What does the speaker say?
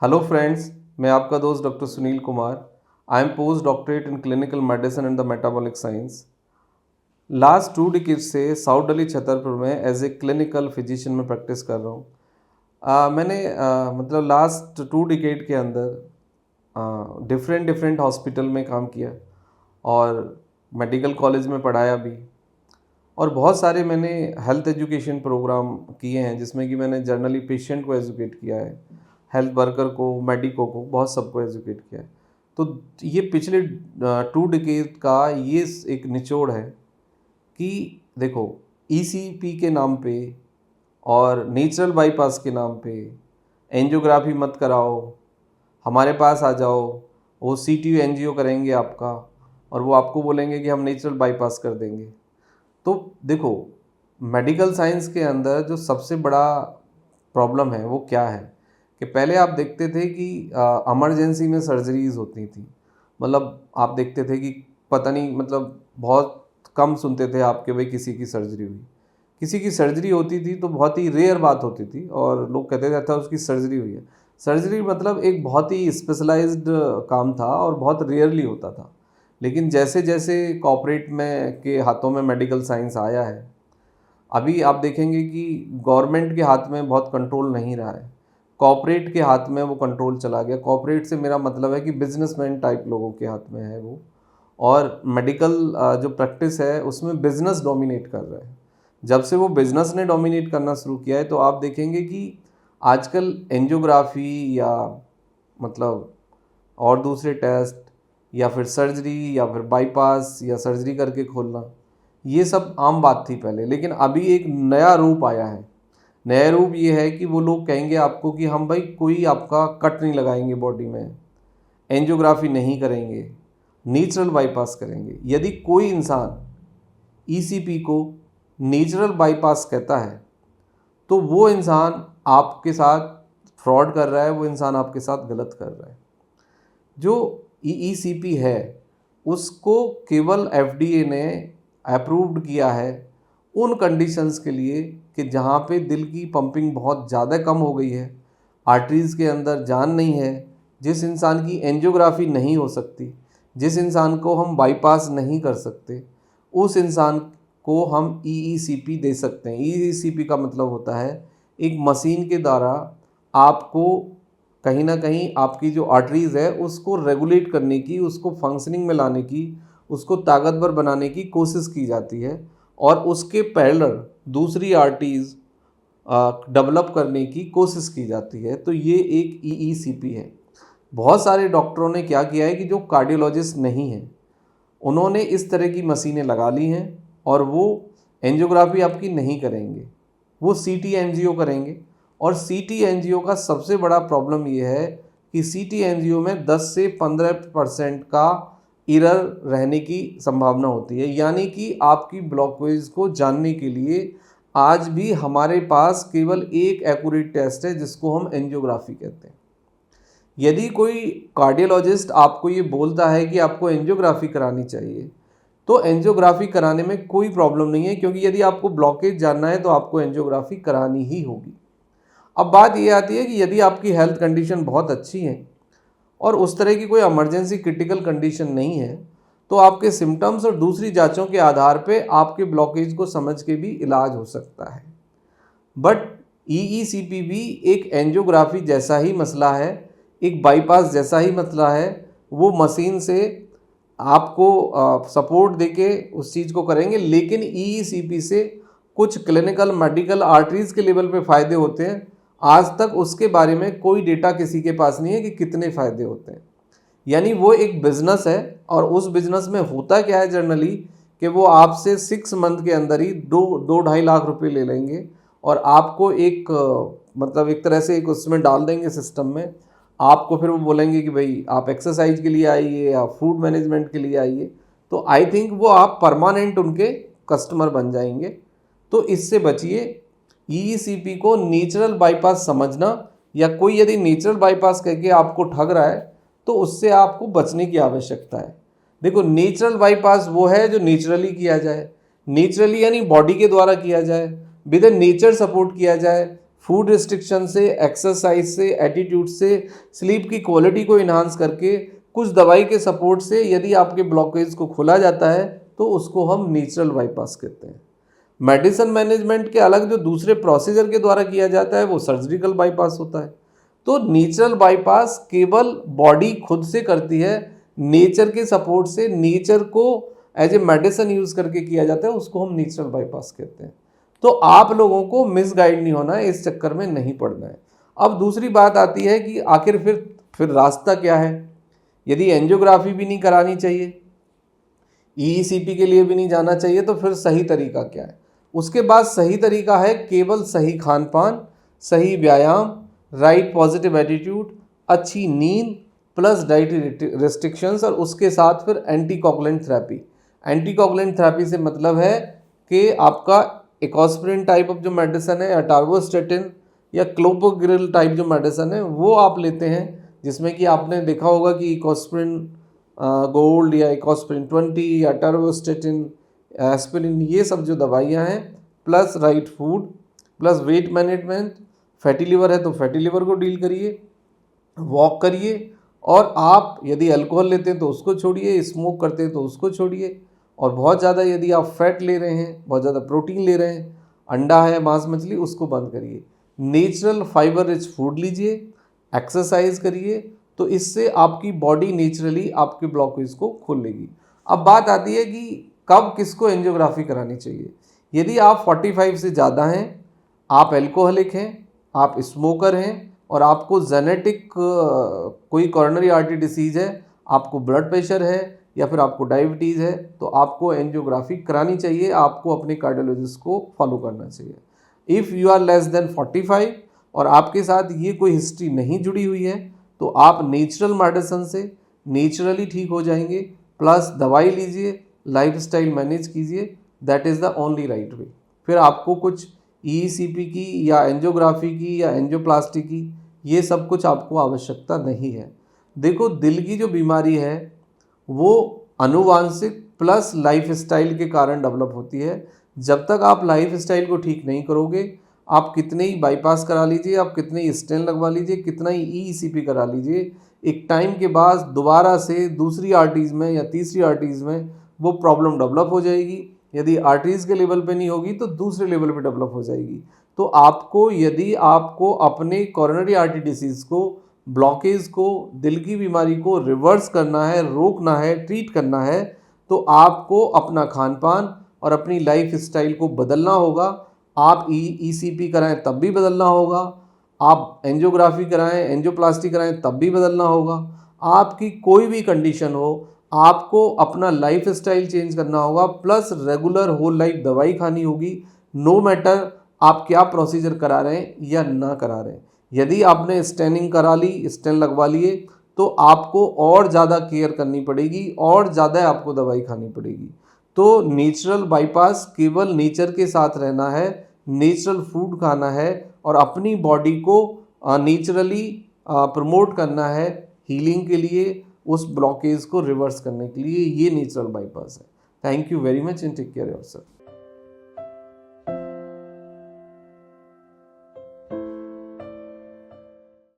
Hello friends, मैं आपका दोस्त doctor Sunil Kumar. I am post doctorate in clinical medicine and the metabolic science. Last 2 decade से south Delhi Chhatarpur में as a clinical physician में practice कर रहा हूँ। मैंने मतलब लास्ट 2 डिकेड के अंदर डिफरेंट डिफरेंट हॉस्पिटल में काम किया और मेडिकल कॉलेज में पढ़ाया भी, और बहुत सारे मैंने हेल्थ एजुकेशन प्रोग्राम किए हैं जिसमें कि मैंने जर्नली पेशेंट को एजुकेट किया है, हेल्थ वर्कर को, मेडिको को, बहुत सबको एजुकेट किया है। तो ये पिछले 2 डिकेड का ये एक निचोड़ है कि देखो, ईसीपी के नाम पे और नेचुरल बाईपास के नाम पे एंजियोग्राफी मत कराओ, हमारे पास आ जाओ, वो सीटीयू एनजीओ करेंगे आपका और वो आपको बोलेंगे कि हम नेचुरल बाईपास कर देंगे। तो देखो, मेडिकल साइंस के अंदर जो सबसे बड़ा प्रॉब्लम है वो क्या है कि पहले आप देखते थे कि इमरजेंसी में सर्जरीज होती थी। मतलब आप देखते थे कि पता नहीं, मतलब बहुत कम सुनते थे आपके भाई किसी की सर्जरी हुई। किसी की सर्जरी होती थी तो बहुत ही रेयर बात होती थी और लोग कहते थे अच्छा उसकी सर्जरी हुई है। सर्जरी मतलब एक बहुत ही स्पेशलाइज्ड काम था और बहुत रेयरली होता था। लेकिन जैसे जैसे कॉर्पोरेट में के हाथों में मेडिकल साइंस आया है, अभी आप देखेंगे कि गवर्नमेंट के हाथ में बहुत कंट्रोल नहीं रहा है, कॉर्पोरेट के हाथ में वो कंट्रोल चला गया। कॉर्पोरेट से मेरा मतलब है कि बिजनेसमैन टाइप लोगों के हाथ में है वो, और मेडिकल जो प्रैक्टिस है उसमें बिजनेस डोमिनेट कर रहा है। जब से वो बिजनेस ने डोमिनेट करना शुरू किया है तो आप देखेंगे कि आजकल एंजियोग्राफी या मतलब और दूसरे टेस्ट या फिर सर्जरी या फिर बाईपास या सर्जरी करके खोलना, ये सब आम बात थी पहले। लेकिन अभी एक नया रूप आया है। नया रूप ये है कि वो लोग कहेंगे आपको कि हम भाई कोई आपका कट नहीं लगाएंगे बॉडी में, एंजियोग्राफी नहीं करेंगे, नेचुरल बाईपास करेंगे। यदि कोई इंसान ईसीपी को नेचुरल बाईपास कहता है तो वो इंसान आपके साथ फ्रॉड कर रहा है, वो इंसान आपके साथ गलत कर रहा है। जो ईसीपी है उसको केवल एफडीए ने अप्रूव्ड किया है उन कंडीशंस के लिए कि जहाँ पे दिल की पंपिंग बहुत ज़्यादा कम हो गई है, आर्टरीज़ के अंदर जान नहीं है, जिस इंसान की एंजियोग्राफी नहीं हो सकती, जिस इंसान को हम बाईपास नहीं कर सकते, उस इंसान को हम ईईसीपी दे सकते हैं। ईईसीपी का मतलब होता है एक मशीन के द्वारा आपको कहीं ना कहीं आपकी जो आर्टरीज़ है उसको रेगुलेट करने की, उसको फंक्शनिंग में लाने की, उसको ताकतवर बनाने की कोशिश की जाती है और उसके पैरेलल दूसरी आर्टरीज डेवलप करने की कोशिश की जाती है। तो ये एक ईईसीपी है। बहुत सारे डॉक्टरों ने क्या किया है कि जो कार्डियोलॉजिस्ट नहीं हैं उन्होंने इस तरह की मशीनें लगा ली हैं और वो एंजियोग्राफी आपकी नहीं करेंगे, वो सीटी एनजीओ करेंगे। और सीटी एनजीओ का सबसे बड़ा प्रॉब्लम ये है कि सीटी एनजीओ में 10 से 15% का एरर रहने की संभावना होती है। यानी कि आपकी ब्लॉकेज को जानने के लिए आज भी हमारे पास केवल एक एक्यूरेट टेस्ट है जिसको हम एंजियोग्राफी कहते हैं। यदि कोई कार्डियोलॉजिस्ट आपको ये बोलता है कि आपको एंजियोग्राफी करानी चाहिए तो एंजियोग्राफी कराने में कोई प्रॉब्लम नहीं है, क्योंकि यदि आपको ब्लॉकेज जानना है तो आपको एंजियोग्राफी करानी ही होगी। अब बात ये आती है कि यदि आपकी हेल्थ कंडीशन बहुत अच्छी है और उस तरह की कोई इमरजेंसी क्रिटिकल कंडीशन नहीं है तो आपके सिम्टम्स और दूसरी जांचों के आधार पे आपके ब्लॉकेज को समझ के भी इलाज हो सकता है। बट ईईसीपी भी एक एंजियोग्राफी जैसा ही मसला है, एक बाईपास जैसा ही मसला है। वो मशीन से आपको सपोर्ट देके उस चीज़ को करेंगे, लेकिन ईईसीपी से कुछ क्लिनिकल मेडिकल आर्टरीज के लेवल पे फ़ायदे होते हैं। आज तक उसके बारे में कोई डेटा किसी के पास नहीं है कि कितने फ़ायदे होते हैं। यानी वो एक बिज़नेस है और उस बिज़नेस में होता क्या है जनरली कि वो आपसे 6 मंथ के अंदर ही 2-2.5 लाख रुपए ले लेंगे और आपको एक मतलब एक तरह से एक उसमें डाल देंगे सिस्टम में। आपको फिर वो बोलेंगे कि भाई आप एक्सरसाइज के लिए आइए या फूड मैनेजमेंट के लिए आइए। तो आई थिंक वो आप परमानेंट उनके कस्टमर बन जाएंगे। तो इससे बचिए। ईईसीपी को नेचुरल बाईपास समझना, या कोई यदि नेचुरल बाईपास करके आपको ठग रहा है तो उससे आपको बचने की आवश्यकता है। देखो, नेचुरल बाईपास वो है जो नेचुरली किया जाए, नेचुरली यानी बॉडी के द्वारा किया जाए, विद नेचर सपोर्ट किया जाए, फूड रिस्ट्रिक्शन से, एक्सरसाइज से, एटीट्यूड से, स्लीप की क्वालिटी को इन्हांस करके, कुछ दवाई के सपोर्ट से यदि आपके ब्लॉकेज को खोला जाता है तो उसको हम नेचुरल बाईपास कहते हैं। मेडिसिन मैनेजमेंट के अलग जो दूसरे प्रोसीजर के द्वारा किया जाता है वो सर्जिकल बाईपास होता है। तो नेचुरल बाईपास केवल बॉडी खुद से करती है, नेचर के सपोर्ट से, नेचर को एज ए मेडिसिन यूज करके किया जाता है, उसको हम नेचुरल बाईपास कहते हैं। तो आप लोगों को मिसगाइड नहीं होना है, इस चक्कर में नहीं पड़ना है। अब दूसरी बात आती है कि आखिर फिर रास्ता क्या है। यदि एंजियोग्राफी भी नहीं करानी चाहिए, ईईसीपी के लिए भी नहीं जाना चाहिए, तो फिर सही तरीका क्या है? उसके बाद सही तरीका है केवल सही खान पान, सही व्यायाम, राइट पॉजिटिव एटीट्यूड, अच्छी नींद प्लस डाइटरी रेस्ट्रिक्शंस, और उसके साथ फिर एंटीकोगुलेंट थेरेपी। एंटीकोगुलेंट थेरेपी से मतलब है कि आपका इकोस्प्रिन टाइप ऑफ जो मेडिसिन है, अटार्वोस्टेटिन या क्लोपोग्रिल टाइप जो मेडिसिन है वो आप लेते हैं, जिसमें कि आपने देखा होगा कि इकोस्प्रिन गोल्ड या इकोस्प्रिन 20 या अटार्वोस्टेटिन, एस्पिरिन, ये सब जो दवाइयाँ हैं, plus right food, plus weight management. Fatty liver है तो फैटी लिवर को डील करिए, वॉक करिए, और आप यदि अल्कोहल लेते हैं तो उसको छोड़िए, स्मोक करते हैं तो उसको छोड़िए, और बहुत ज़्यादा यदि आप फैट ले रहे हैं, बहुत ज़्यादा प्रोटीन ले रहे हैं, अंडा है, मांस मछली, उसको बंद करिए। नेचुरल फाइबर रिच फूड लीजिए, एक्सरसाइज करिए, तो इससे आपकी बॉडी नेचुरली आपके ब्लॉकेज को खोल लेगी। अब बात आती है कि कब किसको एंजियोग्राफी करानी चाहिए। यदि आप 45 से ज़्यादा हैं, आप एल्कोहलिक हैं, आप स्मोकर हैं, और आपको जेनेटिक कोई कॉरोनरी आर्टरी डिसीज़ है, आपको ब्लड प्रेशर है, या फिर आपको डायबिटीज़ है, तो आपको एंजियोग्राफी करानी चाहिए, आपको अपने कार्डियोलॉजिस्ट को फॉलो करना चाहिए। If you are less than 45 और आपके साथ ये कोई हिस्ट्री नहीं जुड़ी हुई है, तो आप नेचुरल मेडिसिन से नेचुरली ठीक हो जाएंगे, प्लस दवाई लीजिए, लाइफस्टाइल मैनेज कीजिए, that is the only right way. फिर आपको कुछ ईईसीपी की या एंजियोग्राफी की या एंजियोप्लास्टी की, ये सब कुछ आपको आवश्यकता नहीं है। देखो, दिल की जो बीमारी है वो आनुवांशिक प्लस लाइफस्टाइल के कारण डेवलप होती है। जब तक आप लाइफस्टाइल को ठीक नहीं करोगे, आप कितने ही बाईपास करा लीजिए, आप कितने ही स्टेंट लगवा लीजिए, कितना ही ईईसीपी करा लीजिए, एक टाइम के बाद दोबारा से दूसरी आर्टरीज में या तीसरी आर्टरीज में वो प्रॉब्लम डेवलप हो जाएगी। यदि आर्टरीज के लेवल पे नहीं होगी तो दूसरे लेवल पे डेवलप हो जाएगी। तो आपको, यदि आपको अपने कॉरोनरी आर्टरी डिसीज़ को, ब्लॉकेज को, दिल की बीमारी को रिवर्स करना है, रोकना है, ट्रीट करना है, तो आपको अपना खान पान और अपनी लाइफ स्टाइल को बदलना होगा। आप ईसीपी कराएं तब भी बदलना होगा, आप एंजियोग्राफी कराएं, एंजियोप्लास्टी कराएं तब भी बदलना होगा। आपकी कोई भी कंडीशन हो, आपको अपना लाइफ स्टाइल चेंज करना होगा, प्लस रेगुलर होल लाइफ दवाई खानी होगी, नो मैटर आप क्या प्रोसीजर करा रहे हैं या ना करा रहे हैं। यदि आपने स्टेनिंग करा ली, स्टेन लगवा लिए, तो आपको और ज़्यादा केयर करनी पड़ेगी और ज़्यादा आपको दवाई खानी पड़ेगी। तो नेचुरल बाईपास केवल नेचर के साथ रहना है, नेचुरल फूड खाना है, और अपनी बॉडी को नेचुरली प्रमोट करना है हीलिंग के लिए, उस ब्लॉकेज को रिवर्स करने के लिए। ये नेचुरल बाईपास है। Thank you very much and take care yourself.